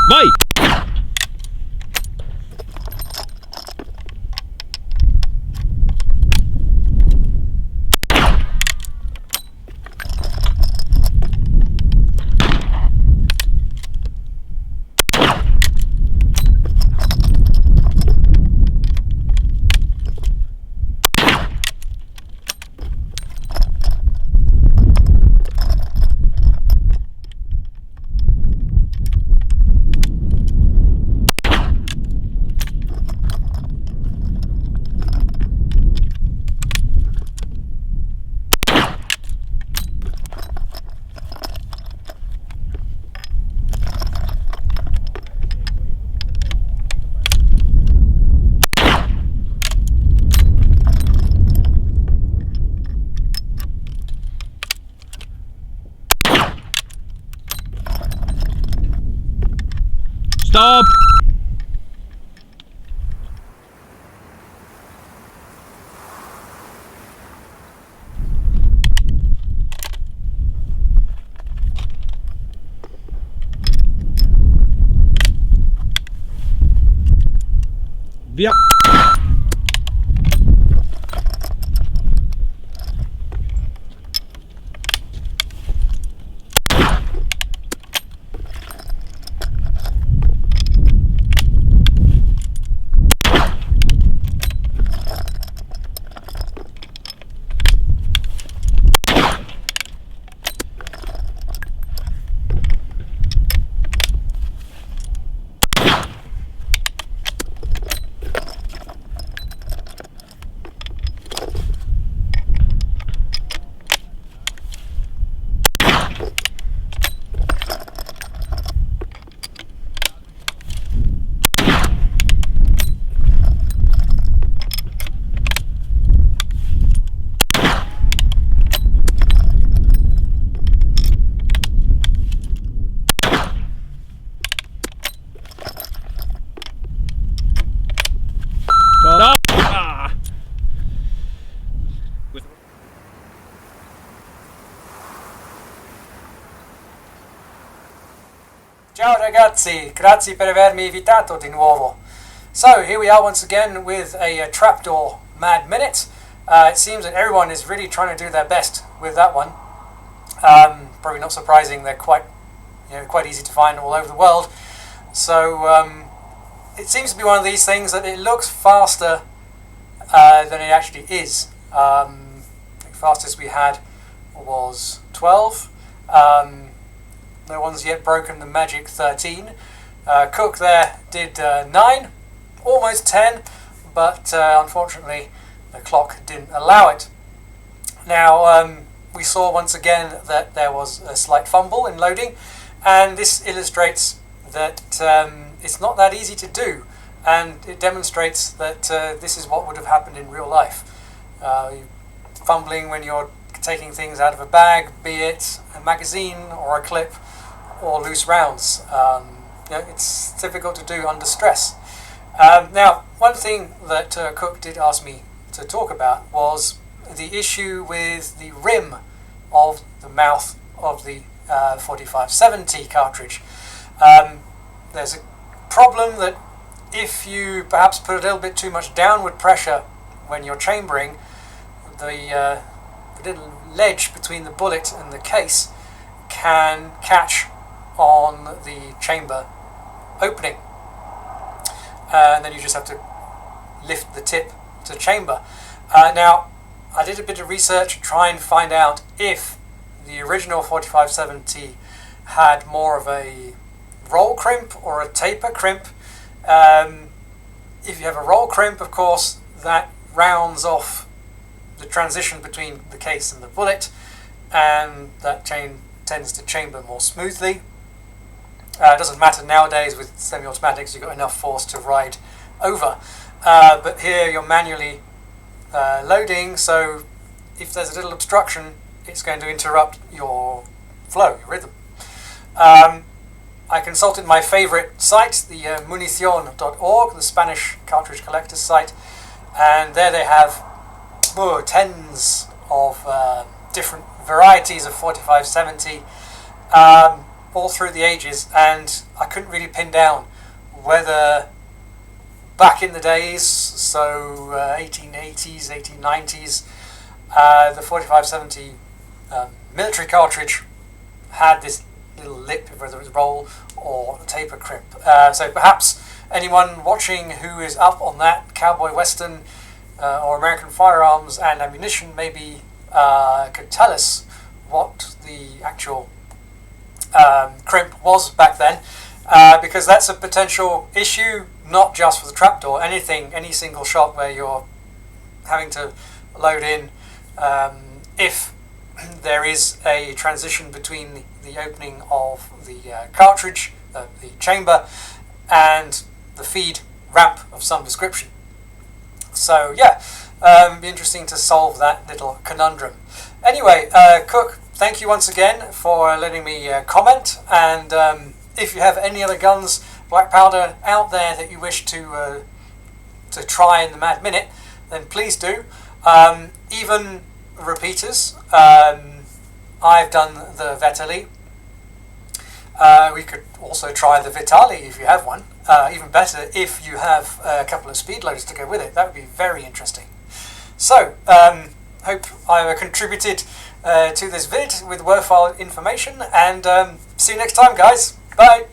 Vai! Stop! Via! Stop! Ah. Ciao ragazzi, grazie per avermi invitato di nuovo. So here we are once again with a trapdoor mad minute. It seems that everyone is really trying to do their best with that one. Probably not surprising, they're quite easy to find all over the world. So it seems to be one of these things that it looks faster than it actually is. The fastest we had was 12. No one's yet broken the magic 13. Cook there did 9, almost 10, but unfortunately the clock didn't allow it. Now we saw once again that there was a slight fumble in loading, and this illustrates that it's not that easy to do, and it demonstrates that this is what would have happened in real life. Fumbling when you're taking things out of a bag, be it a magazine or a clip or loose rounds. It's difficult to do under stress. Now, one thing that Cook did ask me to talk about was the issue with the rim of the mouth of the 4570 cartridge. There's a problem that if you perhaps put a little bit too much downward pressure when you're chambering, the little ledge between the bullet and the case can catch on the chamber opening, and then you just have to lift the tip to chamber. Now, I did a bit of research to try and find out if the original 4570 had more of a roll crimp or a taper crimp. If you have a roll crimp, of course, that rounds off the transition between the case and the bullet, and that tends to chamber more smoothly. It doesn't matter nowadays with semi-automatics, you've got enough force to ride over. But here you're manually loading, so if there's a little obstruction, it's going to interrupt your flow, your rhythm. I consulted my favorite site, the municion.org, the Spanish cartridge collectors site, and there they have tens of different varieties of 4570. all through the ages, and I couldn't really pin down whether back in the days, so 1880s, 1890s, the 4570 military cartridge had this little lip, whether it was roll or taper crimp. So perhaps anyone watching who is up on that cowboy western or American firearms and ammunition maybe could tell us what the actual crimp was back then, because that's a potential issue, not just for the trapdoor. Any single shot where you're having to load in, if there is a transition between the opening of the cartridge, the chamber, and the feed ramp of some description. So yeah, be interesting to solve that little conundrum. Anyway, Cook, thank you once again for letting me comment, and if you have any other guns, black powder out there that you wish to try in the Mad Minute, then please do. Even repeaters. I've done the Vetali. We could also try the Vitali if you have one. Even better if you have a couple of speed loaders to go with it. That would be very interesting. So, hope I've contributed to this vid with worthwhile information, and see you next time, guys. Bye!